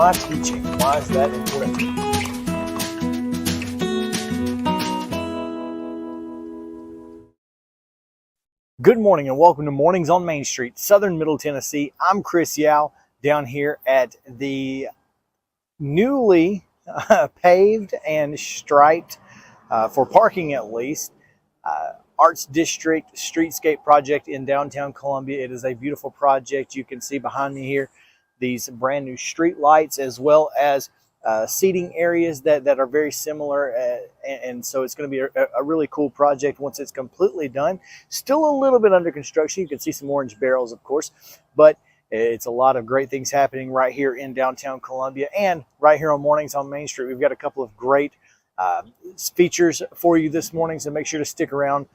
why teaching? Why is that important? Good morning and welcome to Mornings on Main Street, Southern Middle Tennessee. I'm Chris Yao down here at the newly paved and striped, for parking at least, Arts District Streetscape project in downtown Columbia. It is a beautiful project. You can see behind me here these brand new street lights, as well as seating areas that are very similar, and so it's going to be a really cool project once it's completely done. Still a little bit under construction. You can see some orange barrels, of course, but it's a lot of great things happening right here in downtown Columbia and right here on Mornings on Main Street. We've got a couple of great features for you this morning, so make sure to stick around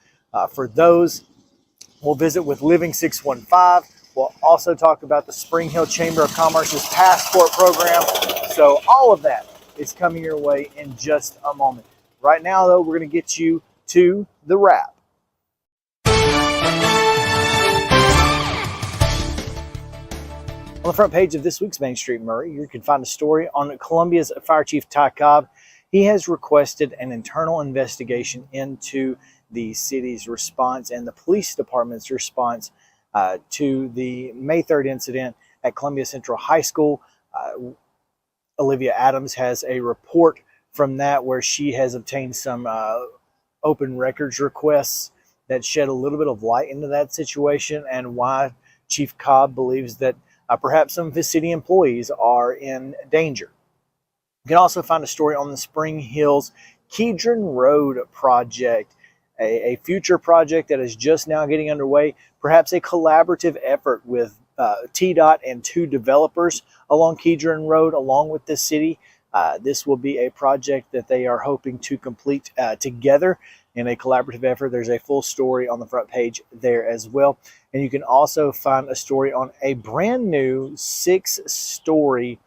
for those. We'll visit with Living 615. We'll also talk about the Spring Hill Chamber of Commerce's passport program. So all of that is coming your way in just a moment. Right now, though, we're going to get you to the wrap. On the front page of this week's Main Street Maury, you can find a story on Columbia's Fire Chief Ty Cobb. He has requested an internal investigation into the city's response and the police department's response to the May 3rd incident at Columbia Central High School. Olivia Adams has a report from that where she has obtained some open records requests that shed a little bit of light into that situation and why Chief Cobb believes that perhaps some of his city employees are in danger. You can also find a story on the Spring Hills Kedron Road project, a future project that is just now getting underway, perhaps a collaborative effort with TDOT and two developers along Kedron Road, along with the city. This will be a project that they are hoping to complete together in a collaborative effort. There's a full story on the front page there as well. And you can also find a story on a brand new 6-story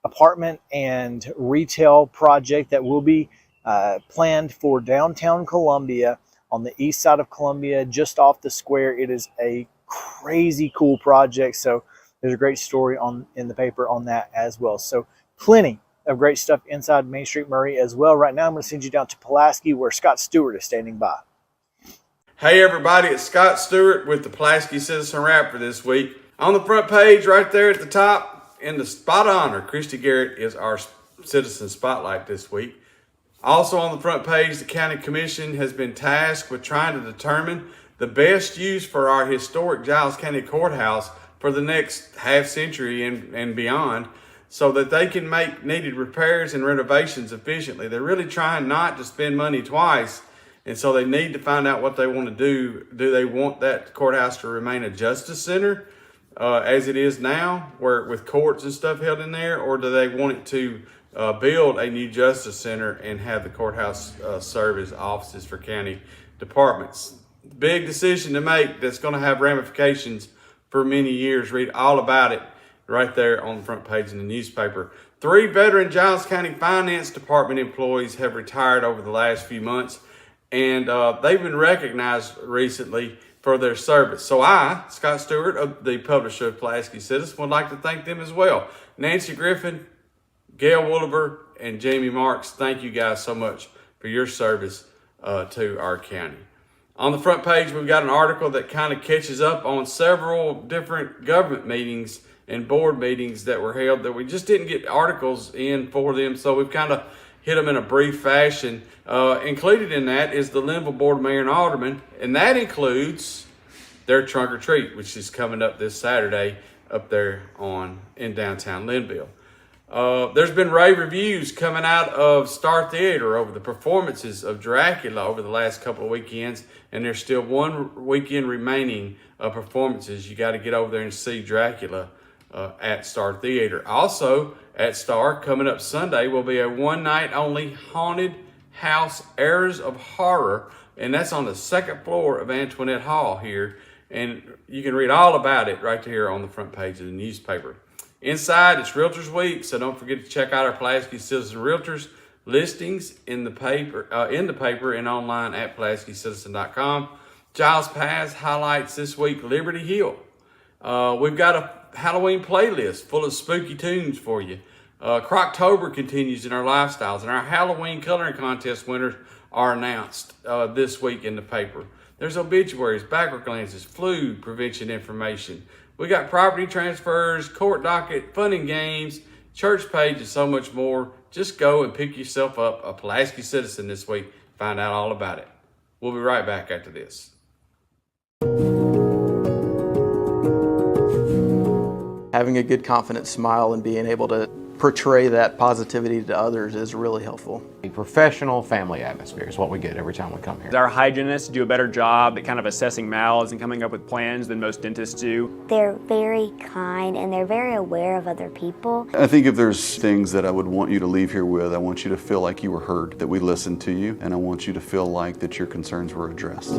apartment and retail project that will be planned for downtown Columbia on the east side of Columbia, just off the square. It is a crazy cool project. So there's a great story in the paper on that as well. So plenty of great stuff inside Main Street Maury as well. Right now, I'm going to send you down to Pulaski, where Scott Stewart is standing by. Hey everybody, it's Scott Stewart with the Pulaski Citizen Wrap for this week. On the front page right there at the top, in the spot of honor, Christy Garrett is our Citizen Spotlight this week. Also on the front page, the County Commission has been tasked with trying to determine the best use for our historic Giles County Courthouse for the next half century and beyond, so that they can make needed repairs and renovations efficiently. They're really trying not to spend money twice, and so they need to find out what they want to do. Do they want that courthouse to remain a justice center as it is now, where with courts and stuff held in there, or do they want it to build a new justice center and have the courthouse serve as offices for county departments? Big decision to make that's going to have ramifications for many years. Read all about it right there on the front page in the newspaper. 3 veteran Giles County Finance Department employees have retired over the last few months, and they've been recognized recently for their service. So I, Scott Stewart, the publisher of Pulaski Citizen, would like to thank them as well. Nancy Griffin, Gail Wooliver, and Jamie Marks, thank you guys so much for your service to our county. On the front page, we've got an article that kind of catches up on several different government meetings and board meetings that were held that we just didn't get articles in for them, so we've kind of hit them in a brief fashion. Included in that is the Linville Board of Mayor and Aldermen, and that includes their trunk or treat, which is coming up this Saturday up there in downtown Linville. There's been rave reviews coming out of Star Theater over the performances of Dracula over the last couple of weekends, and there's still one weekend remaining of performances. You got to get over there and see Dracula at Star Theater. Also at Star, coming up Sunday, will be a one-night only haunted house Eras of Horror, and that's on the 2nd floor of Antoinette Hall here, and you can read all about it right here on the front page of the newspaper. Inside, it's Realtors Week, so don't forget to check out our Pulaski Citizen Realtors listings in the paper and online at PulaskiCitizen.com. Giles Pass highlights this week Liberty Hill. We've got a Halloween playlist full of spooky tunes for you. Croctober continues in our lifestyles, and our Halloween coloring contest winners are announced this week in the paper. There's obituaries, backward glances, flu prevention information. We got property transfers, court docket, fun and games, church page, and so much more. Just go and pick yourself up a Pulaski Citizen this week. Find out all about it. We'll be right back after this. Having a good, confident smile and being able to portray that positivity to others is really helpful. A professional family atmosphere is what we get every time we come here. Our hygienists do a better job at kind of assessing mouths and coming up with plans than most dentists do. They're very kind and they're very aware of other people. I think if there's things that I would want you to leave here with, I want you to feel like you were heard, that we listened to you, and I want you to feel like that your concerns were addressed.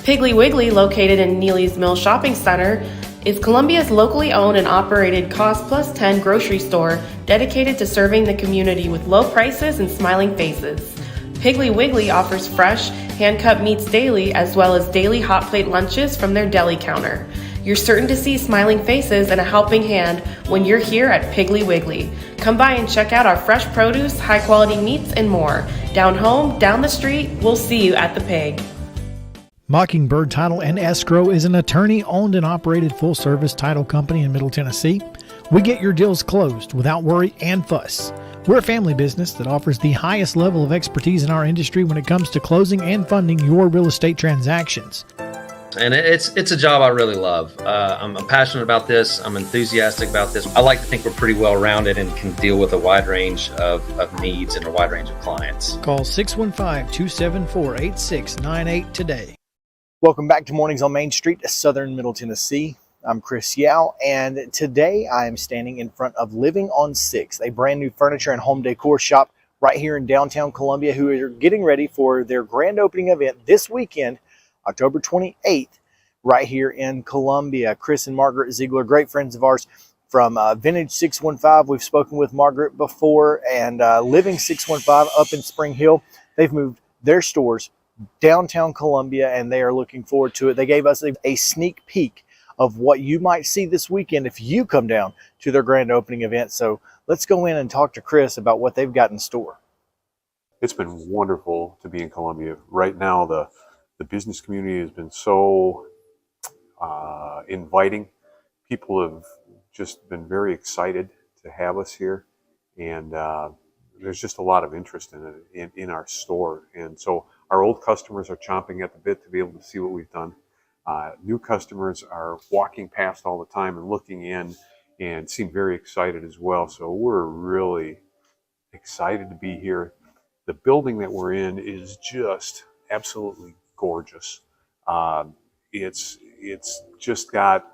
Piggly Wiggly, located in Neely's Mill Shopping Center, is Columbia's locally owned and operated Cost Plus 10 grocery store dedicated to serving the community with low prices and smiling faces. Piggly Wiggly offers fresh, hand-cut meats daily as well as daily hot plate lunches from their deli counter. You're certain to see smiling faces and a helping hand when you're here at Piggly Wiggly. Come by and check out our fresh produce, high-quality meats, and more. Down home, down the street, we'll see you at the Pig. Mockingbird Title and Escrow is an attorney-owned and operated full-service title company in Middle Tennessee. We get your deals closed without worry and fuss. We're a family business that offers the highest level of expertise in our industry when it comes to closing and funding your real estate transactions. And it's a job I really love. I'm passionate about this. I'm enthusiastic about this. I like to think we're pretty well-rounded and can deal with a wide range of needs and a wide range of clients. Call 615-274-8698 today. Welcome back to Mornings on Main Street, Southern Middle Tennessee. I'm Chris Yao, and today I am standing in front of Living on 6th, a brand new furniture and home decor shop right here in downtown Columbia, who are getting ready for their grand opening event this weekend, October 28th, right here in Columbia. Chris and Margaret Ziegler, great friends of ours from Vintage 615. We've spoken with Margaret before, and Living 615 up in Spring Hill. They've moved their stores downtown Columbia, and they are looking forward to it. They gave us a sneak peek of what you might see this weekend if you come down to their grand opening event. So let's go in and talk to Chris about what they've got in store. It's been wonderful to be in Columbia. Right now, the business community has been so inviting. People have just been very excited to have us here, and there's just a lot of interest in our store. And so our old customers are chomping at the bit to be able to see what we've done. New customers are walking past all the time and looking in and seem very excited as well. So we're really excited to be here. The building that we're in is just absolutely gorgeous. It's just got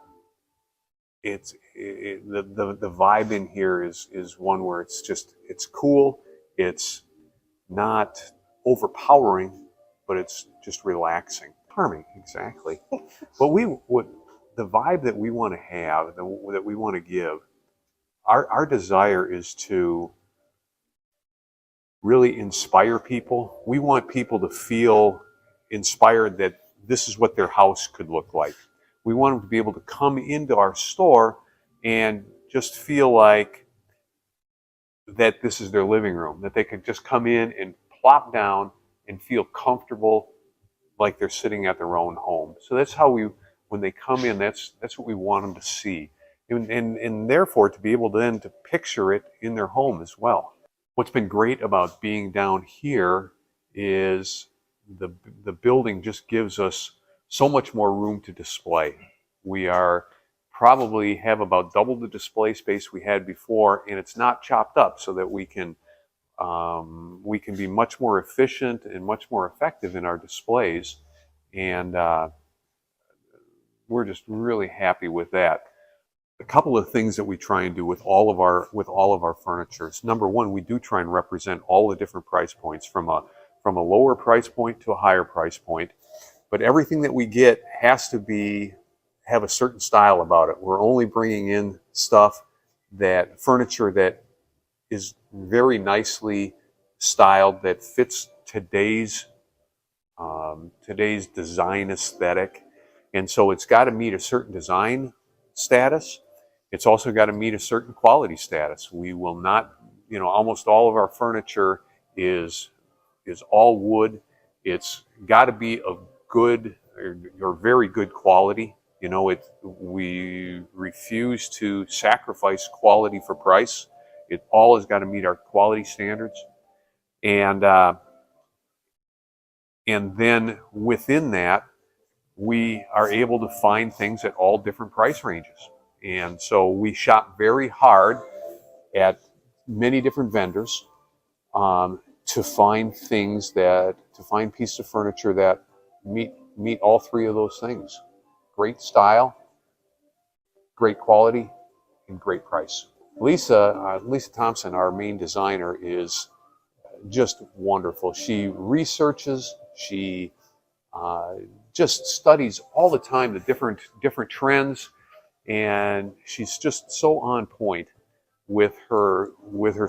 the vibe in here is one where it's cool. It's not overpowering, but it's just relaxing. Charming, exactly. But the vibe that we want to have, that we want to give, our desire is to really inspire people. We want people to feel inspired that this is what their house could look like. We want them to be able to come into our store and just feel like that this is their living room, that they could just come in and plop down and feel comfortable like they're sitting at their own home. So that's how when they come in, that's what we want them to see. And therefore to be able then to picture it in their home as well. What's been great about being down here is the building just gives us so much more room to display. We probably have about double the display space we had before, and it's not chopped up, so that we can be much more efficient and much more effective in our displays, and we're just really happy with that. A couple of things that we try and do with all of our furniture. Number one, we do try and represent all the different price points, from a lower price point to a higher price point. But everything that we get has to have a certain style about it. We're only bringing in furniture that is very nicely styled, that fits today's design aesthetic. And so it's got to meet a certain design status. It's also got to meet a certain quality status. We will not, almost all of our furniture is all wood. It's got to be of good or very good quality. We refuse to sacrifice quality for price. It all has got to meet our quality standards. And then within that, we are able to find things at all different price ranges. And so we shop very hard at many different vendors to find pieces of furniture that meet all three of those things: great style, great quality, and great price. Lisa Thompson, our main designer, is just wonderful. She researches, she just studies all the time the different trends, and she's just so on point with her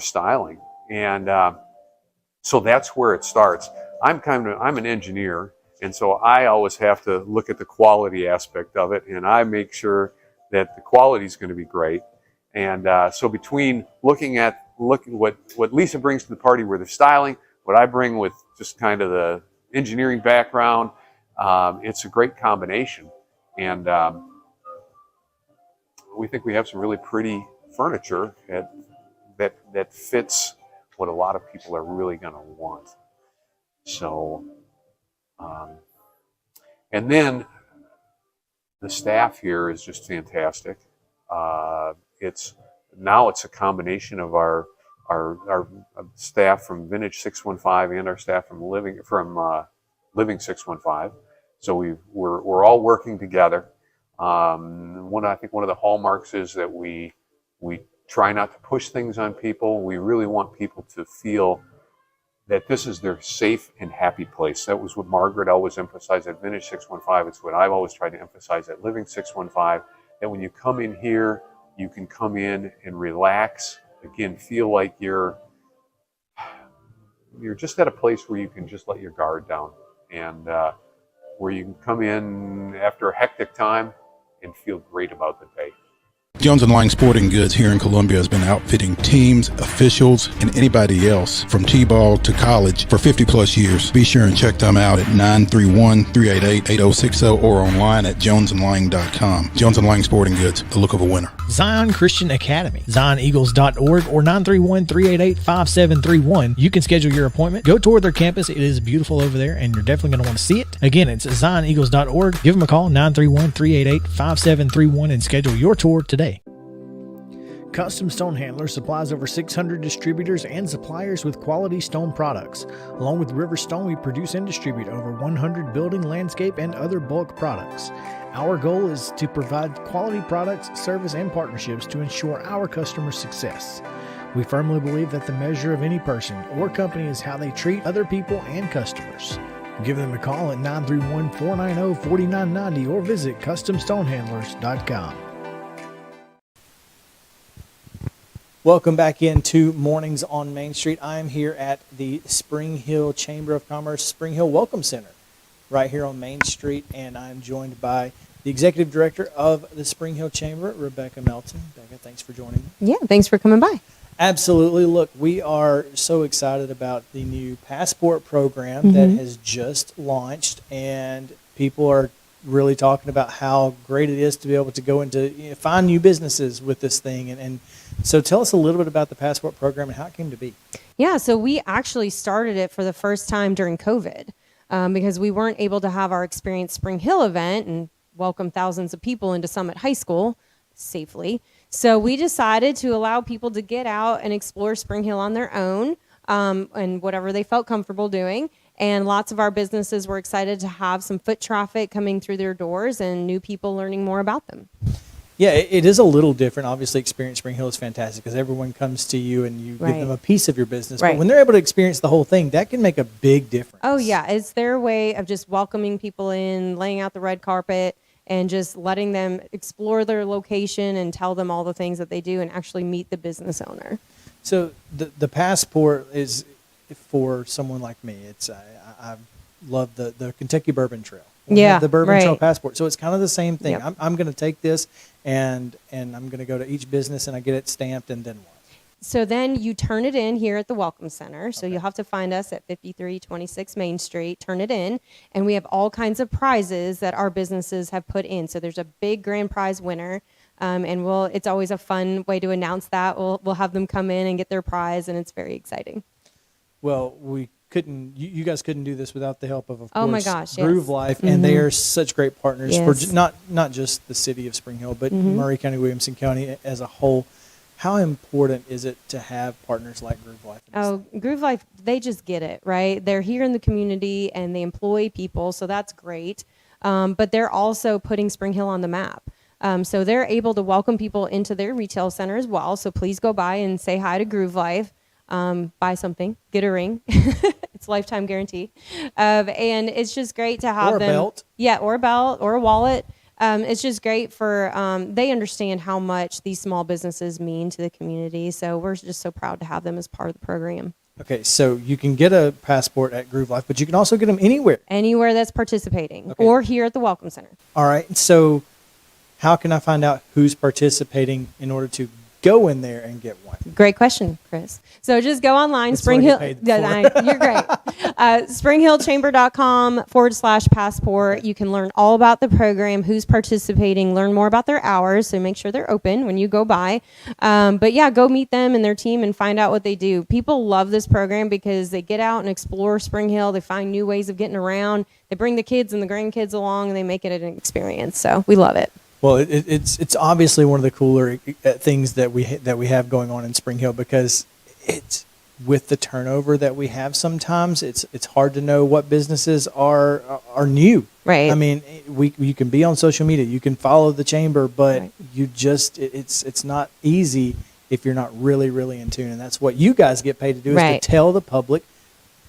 styling. And so that's where it starts. I'm an engineer, and so I always have to look at the quality aspect of it, and I make sure that the quality is going to be great. And so between looking what Lisa brings to the party with her styling, what I bring with just kind of the engineering background, it's a great combination. And we think we have some really pretty furniture that fits what a lot of people are really going to want. So, and then the staff here is just fantastic. It's a combination of our staff from Vintage 615 and our staff from Living 615. So we're all working together. I think one of the hallmarks is that we try not to push things on people. We really want people to feel that this is their safe and happy place. That was what Margaret always emphasized at Vintage 615. It's what I've always tried to emphasize at Living 615, that when you come in here, you can come in and relax. Again, feel like you're just at a place where you can just let your guard down, and where you can come in after a hectic time and feel great about the day. Jones & Lang Sporting Goods here in Columbia has been outfitting teams, officials, and anybody else from T-ball to college for 50 plus years. Be sure and check them out at 931-388-8060 or online at jonesandlang.com. Jones & Lang Sporting Goods, the look of a winner. Zion Christian Academy, zioneagles.org or 931-388-5731. You can schedule your appointment. Go tour their campus. It is beautiful over there, and you're definitely going to want to see it. Again, it's zioneagles.org. Give them a call, 931-388-5731, and schedule your tour today. Custom Stone Handlers supplies over 600 distributors and suppliers with quality stone products. Along with River Stone, we produce and distribute over 100 building, landscape, and other bulk products. Our goal is to provide quality products, service, and partnerships to ensure our customers' success. We firmly believe that the measure of any person or company is how they treat other people and customers. Give them a call at 931-490-4990 or visit CustomStonehandlers.com. Welcome back into Mornings on Main Street. I'm here at the Spring Hill Chamber of Commerce Spring Hill Welcome Center right here on Main Street, and I'm joined by the Executive Director of the Spring Hill Chamber, Rebecca Melton. Rebecca, thanks for joining me. Yeah, thanks for coming by. Absolutely. Look, we are so excited about the new passport program that has just launched, and people are really talking about how great it is to be able to go into find new businesses with this thing. And so tell us a little bit about the passport program and how it came to be. Yeah, so we actually started it for the first time during COVID because we weren't able to have our Experience Spring Hill event and welcome thousands of people into Summit High School safely. So we decided to allow people to get out and explore Spring Hill on their own and whatever they felt comfortable doing. And lots of our businesses were excited to have some foot traffic coming through their doors and new people learning more about them. Yeah, it is a little different. Obviously, Experience Spring Hill is fantastic because everyone comes to you and you give them a piece of your business. But when they're able to experience the whole thing, that can make a big difference. Oh, yeah. It's their way of just welcoming people in, laying out the red carpet, and just letting them explore their location and tell them all the things that they do and actually meet the business owner. So the passport is for someone like me. It's I love the Kentucky Bourbon Trail. We Yeah, have the Bourbon Trail right. passport. So it's kind of the same thing. Yep. I'm going to take this and I'm going to go to each business and I get it stamped, and then what? So then you turn it in here at the Welcome Center. So you'll have to find us at 5326 Main Street, turn it in, and we have all kinds of prizes that our businesses have put in. So there's a big grand prize winner, and it's always a fun way to announce that. We'll have them come in and get their prize, and it's very exciting. Well, we couldn't. You guys couldn't do this without the help of Oh my course, gosh, Groove yes. Life, and they are such great partners for Yes. not just the city of Spring Hill, but Maury County, Williamson County as a whole. How important is it to have partners like Groove Life? Oh, Groove Life, they just get it, right? They're here in the community and they employ people, so that's great. But they're also putting Spring Hill on the map. So they're able to welcome people into their retail center as well. So please go by and say hi to Groove Life. Buy something, get a ring. It's a lifetime guarantee. And it's just great to have Or a them. belt. Yeah, or a belt or a wallet. It's just great for, they understand how much these small businesses mean to the community. So we're just so proud to have them as part of the program. Okay, so you can get a passport at Groove Life, but you can also get them anywhere. Anywhere that's participating, Okay. or here at the Welcome Center. All right, so how can I find out who's participating in order to go in there and get one? Great question, Chris. So just go online, That's Spring what I Hill. get paid You're great. SpringHillChamber.com/passport. You can learn all about the program, who's participating, learn more about their hours. So make sure they're open when you go by. But yeah, go meet them and their team and find out what they do. People love this program because they get out and explore Spring Hill. They find new ways of getting around. They bring the kids and the grandkids along and they make it an experience. So we love it. Well, it's obviously one of the cooler things that we have going on in Spring Hill, because it's with the turnover that we have sometimes it's hard to know what businesses are new. Right. I mean, you can be on social media, you can follow the chamber, but Right. you just it's not easy if you're not really in tune, and that's what you guys get paid to do, is Right. to tell the public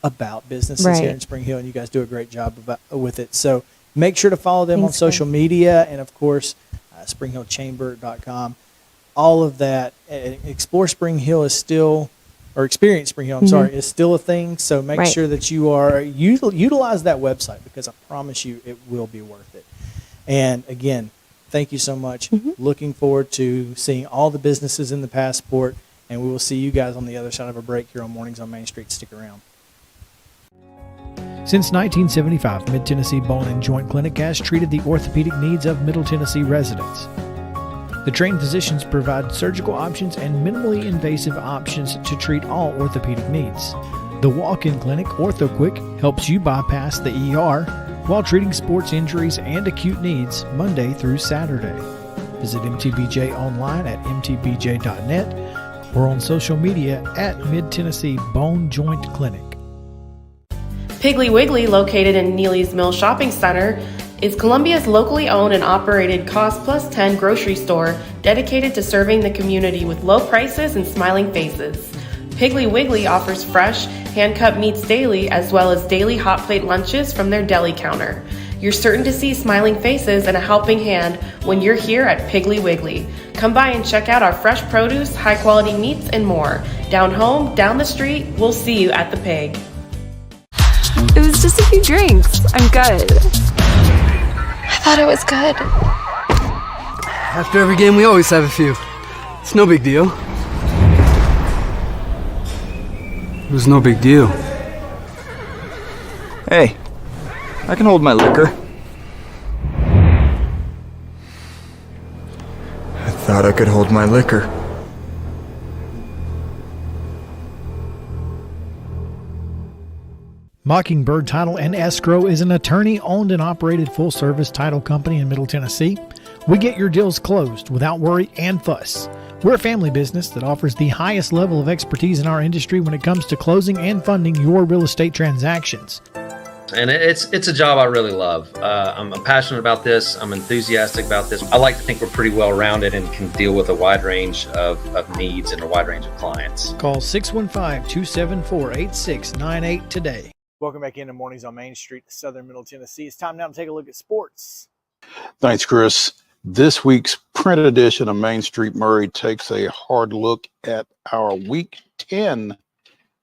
about businesses Right. here in Spring Hill, and you guys do a great job with it. So make sure to follow them on Thanks, social media, and of course, SpringHillChamber.com. All of that. Explore Spring Hill is still, or Experience Spring Hill, is still a thing. So make Right. sure that you are utilize that website, because I promise you it will be worth it. And again, thank you so much. Looking forward to seeing all the businesses in the passport, and we will see you guys on the other side of a break here on Mornings on Main Street. Stick around. Since 1975, Mid-Tennessee Bone and Joint Clinic has treated the orthopedic needs of Middle Tennessee residents. The trained physicians provide surgical options and minimally invasive options to treat all orthopedic needs. The walk-in clinic, OrthoQuick, helps you bypass the ER while treating sports injuries and acute needs Monday through Saturday. Visit MTBJ online at mtbj.net or on social media at Mid-Tennessee Bone Joint Clinic. Piggly Wiggly, located in Neely's Mill Shopping Center, is Columbia's locally owned and operated Cost Plus 10 grocery store dedicated to serving the community with low prices and smiling faces. Piggly Wiggly offers fresh, hand-cut meats daily, as well as daily hot plate lunches from their deli counter. You're certain to see smiling faces and a helping hand when you're here at Piggly Wiggly. Come by and check out our fresh produce, high-quality meats, and more. Down home, down the street, we'll see you at the Pig. It was just a few drinks. I'm good. I thought it was good. After every game, we always have a few. It's no big deal. It was no big deal. Hey, I can hold my liquor. I thought I could hold my liquor. Mockingbird Title and Escrow is an attorney-owned and operated full-service title company in Middle Tennessee. We get your deals closed without worry and fuss. We're a family business that offers the highest level of expertise in our industry when it comes to closing and funding your real estate transactions. And it's a job I really love. I'm passionate about this. I'm enthusiastic about this. I like to think we're pretty well-rounded and can deal with a wide range of needs and a wide range of clients. Call 615-274-8698 today. Welcome back into Mornings on Main Street, Southern Middle Tennessee. It's time now to take a look at sports. Thanks, Chris. This week's print edition of Main Street Maury takes a hard look at our Week 10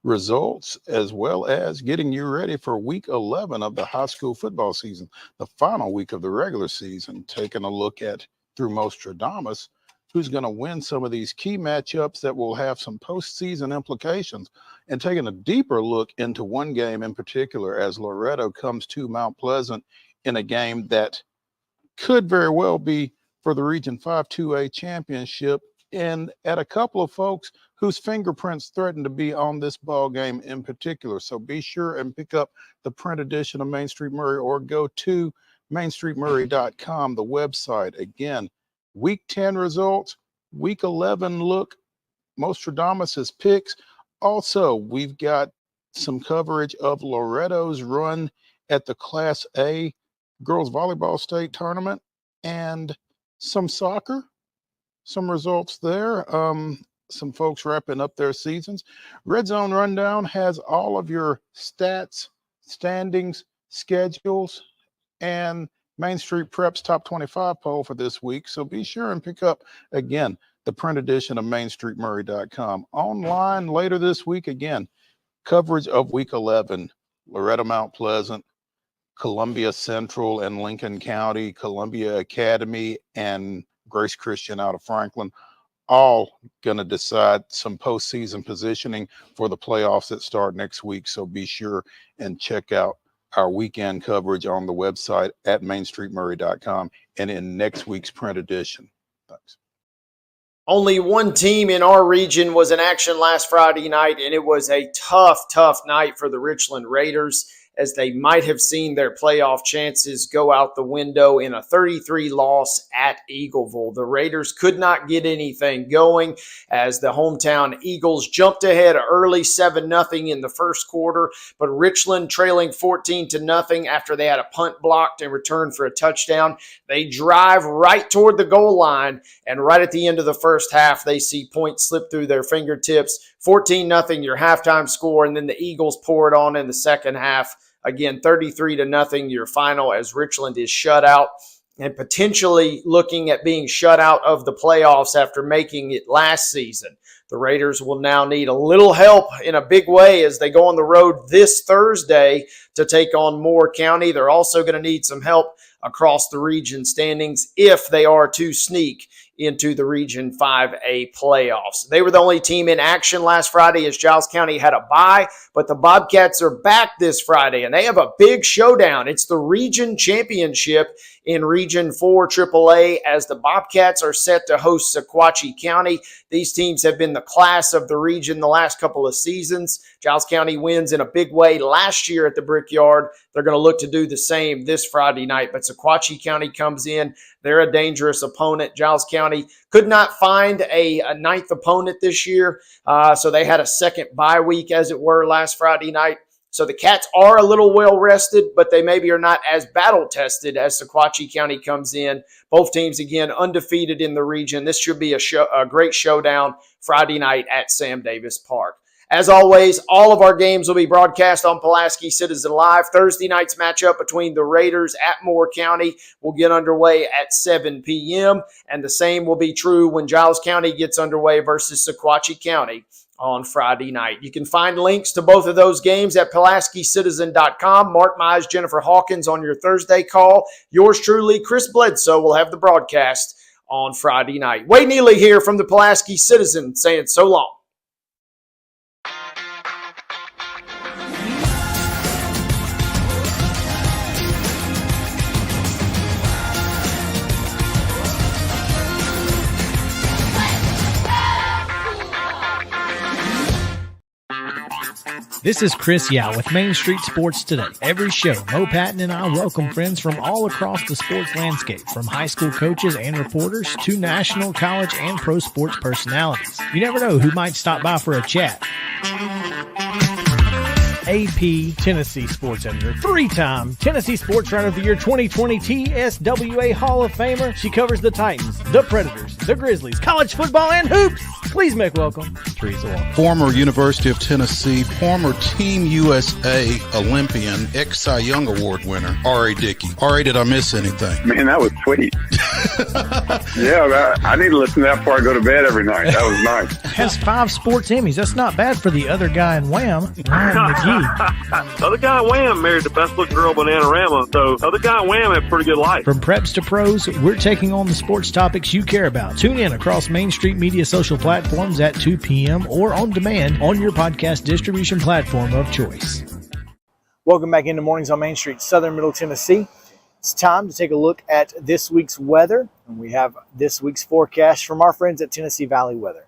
results, as well as getting you ready for week 11 of the high school football season, the final week of the regular season, taking a look at, through Nostradamus, who's going to win some of these key matchups that will have some postseason implications, and taking a deeper look into one game in particular as Loretto comes to Mount Pleasant in a game that could very well be for the Region 5 2A championship, and at a couple of folks whose fingerprints threaten to be on this ball game in particular. So be sure and pick up the print edition of Main Street Murray, or go to mainstreetmurray.com, the website. Again, Week 10 results, Week 11 look, Nostradamus's picks. Also, we've got some coverage of Loretto's run at the Class A girls volleyball state tournament, and some soccer, some results there. Some folks wrapping up their seasons. Red Zone Rundown has all of your stats, standings, schedules, and Main Street Prep's Top 25 poll for this week. So be sure and pick up, again, the print edition of mainstreetmurray.com. Online later this week, again, coverage of Week 11, Loretto Mount Pleasant, Columbia Central and Lincoln County, Columbia Academy, and Grace Christian out of Franklin, all going to decide some postseason positioning for the playoffs that start next week. So be sure and check out our weekend coverage on the website at mainstreetmurray.com and in next week's print edition. Thanks. Only one team in our region was in action last Friday night, and it was a tough night for the Richland Raiders, as they might have seen their playoff chances go out the window in a 33 loss at Eagleville. The Raiders could not get anything going as the hometown Eagles jumped ahead early 7-0 in the first quarter, but Richland trailing 14-0 after they had a punt blocked and returned for a touchdown. They drive right toward the goal line, and right at the end of the first half, they see points slip through their fingertips. 14-0, your halftime score, and then the Eagles pour it on in the second half. Again, 33-0, your final, as Richland is shut out and potentially looking at being shut out of the playoffs after making it last season. The Raiders will now need a little help in a big way as they go on the road this Thursday to take on Moore County. They're also going to need some help across the region standings if they are to sneak into the Region 5A playoffs. They were the only team in action last Friday as Giles County had a bye, but the Bobcats are back this Friday, and they have a big showdown. It's the region championship in Region 4 AAA as the Bobcats are set to host Sequatchie County. These teams have been the class of the region the last couple of seasons. Giles County wins in a big way last year at the Brickyard. They're going to look to do the same this Friday night, but Sequatchie County comes in. They're a dangerous opponent. Giles County could not find a ninth opponent this year, so they had a second bye week, as it were, last Friday night. So the Cats are a little well-rested, but they maybe are not as battle-tested as Sequatchie County comes in. Both teams, again, undefeated in the region. This should be a great showdown Friday night at Sam Davis Park. As always, all of our games will be broadcast on Pulaski Citizen Live. Thursday night's matchup between the Raiders at Moore County will get underway at 7 p.m., and the same will be true when Giles County gets underway versus Sequatchie County on Friday night. You can find links to both of those games at PulaskiCitizen.com. Mark Mize, Jennifer Hawkins on your Thursday call. Yours truly, Chris Bledsoe, will have the broadcast on Friday night. Wade Neely here from the Pulaski Citizen saying so long. This is Chris Yao with Main Street Sports Today. Every show, Mo Patton and I welcome friends from all across the sports landscape, from high school coaches and reporters to national, college, and pro sports personalities. You never know who might stop by for a chat. AP Tennessee Sports Editor, three-time Tennessee Sports Writer of the Year 2020 TSWA Hall of Famer. She covers the Titans, the Predators, the Grizzlies, college football, and hoops. Please make welcome Teresa Walker. Former University of Tennessee, former Team USA Olympian, ex-Cy Young Award winner, R.A. Dickey. R.A., did I miss anything? Man, that was sweet. Yeah, I need to listen to that before I go to bed every night. That was nice. Has 5 sports Emmys. That's not bad for the other guy in Wham, Ryan McGee. The other guy in Wham married the best looking girl, Bananarama. So the other guy in Wham had a pretty good life. From preps to pros, we're taking on the sports topics you care about. Tune in across Main Street Media social platforms at 2 p.m. or on demand on your podcast distribution platform of choice. Welcome back into Mornings on Main Street, Southern Middle Tennessee. It's time to take a look at this week's weather, and we have this week's forecast from our friends at Tennessee Valley Weather.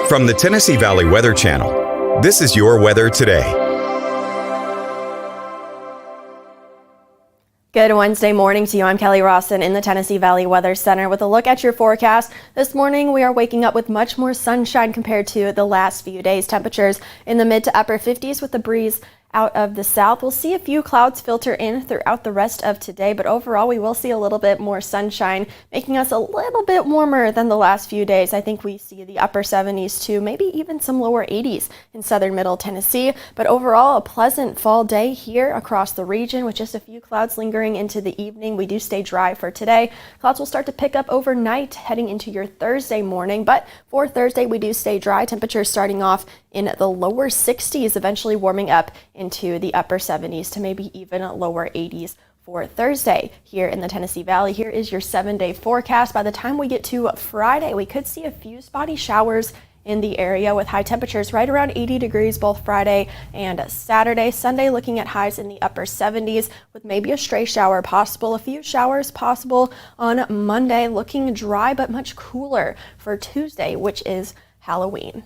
From the Tennessee Valley Weather Channel, this is your weather today. Good Wednesday morning to you. I'm Kelly Rawson in the Tennessee Valley Weather Center with a look at your forecast. This morning we are waking up with much more sunshine compared to the last few days. Temperatures in the mid to upper 50s with a breeze out of the south. We'll see a few clouds filter in throughout the rest of today, but overall we will see a little bit more sunshine, making us a little bit warmer than the last few days. I think we see the upper 70s to maybe even some lower 80s in southern middle Tennessee, but overall a pleasant fall day here across the region with just a few clouds lingering into the evening. We do stay dry for today. Clouds will start to pick up overnight heading into your Thursday morning, but for Thursday we do stay dry. Temperatures starting off in the lower 60s, eventually warming up into the upper 70s to maybe even lower 80s for Thursday here in the Tennessee Valley. Here is your 7-day forecast. By the time we get to Friday, we could see a few spotty showers in the area with high temperatures right around 80 degrees both Friday and Saturday. Sunday looking at highs in the upper 70s with maybe a stray shower possible. A few showers possible on Monday, looking dry but much cooler for Tuesday, which is Halloween.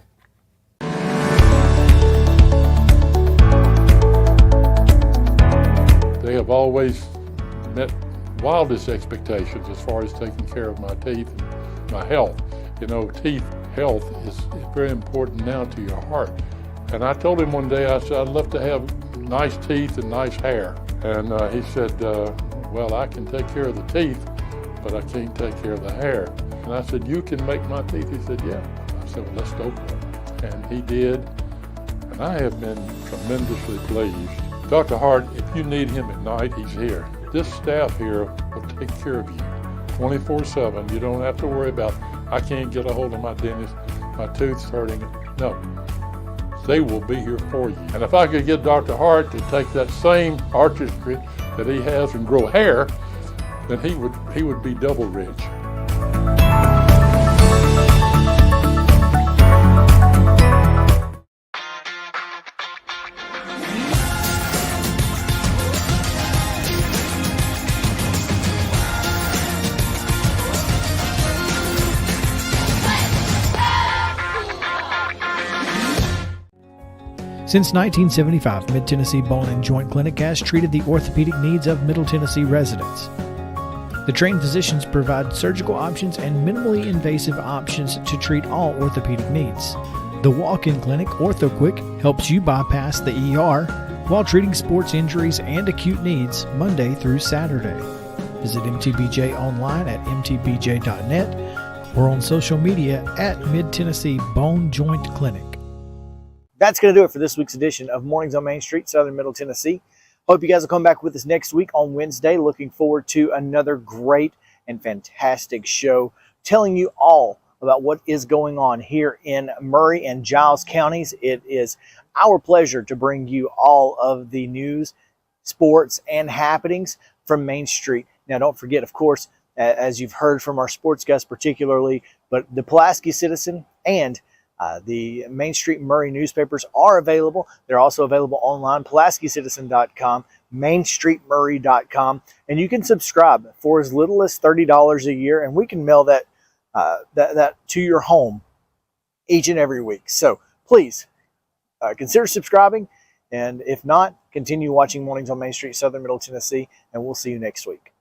They have always met wildest expectations as far as taking care of my teeth and my health. You know, teeth health is very important now to your heart. And I told him one day, I said, I'd love to have nice teeth and nice hair. And he said, well, I can take care of the teeth, but I can't take care of the hair. And I said, you can make my teeth? He said, yeah. I said, well, let's go for it. And he did. And I have been tremendously pleased. Dr. Hart, if you need him at night, he's here. This staff here will take care of you 24/7. You don't have to worry about, I can't get a hold of my dentist, my tooth's hurting. No, they will be here for you. And if I could get Dr. Hart to take that same artistry that he has and grow hair, then he would be double rich. Since 1975, Mid-Tennessee Bone and Joint Clinic has treated the orthopedic needs of Middle Tennessee residents. The trained physicians provide surgical options and minimally invasive options to treat all orthopedic needs. The walk-in clinic, OrthoQuick, helps you bypass the ER while treating sports injuries and acute needs Monday through Saturday. Visit MTBJ online at mtbj.net or on social media at Mid-Tennessee Bone Joint Clinic. That's going to do it for this week's edition of Mornings on Main Street, Southern Middle Tennessee. Hope you guys will come back with us next week on Wednesday. Looking forward to another great and fantastic show telling you all about what is going on here in Maury and Giles Counties. It is our pleasure to bring you all of the news, sports, and happenings from Main Street. Now, don't forget, of course, as you've heard from our sports guests particularly, but the Pulaski Citizen and the Main Street Maury newspapers are available. They're also available online, PulaskiCitizen.com, MainStreetMaury.com, and you can subscribe for as little as $30 a year, and we can mail that to your home each and every week. So please consider subscribing, and if not, continue watching Mornings on Main Street, Southern Middle Tennessee, and we'll see you next week.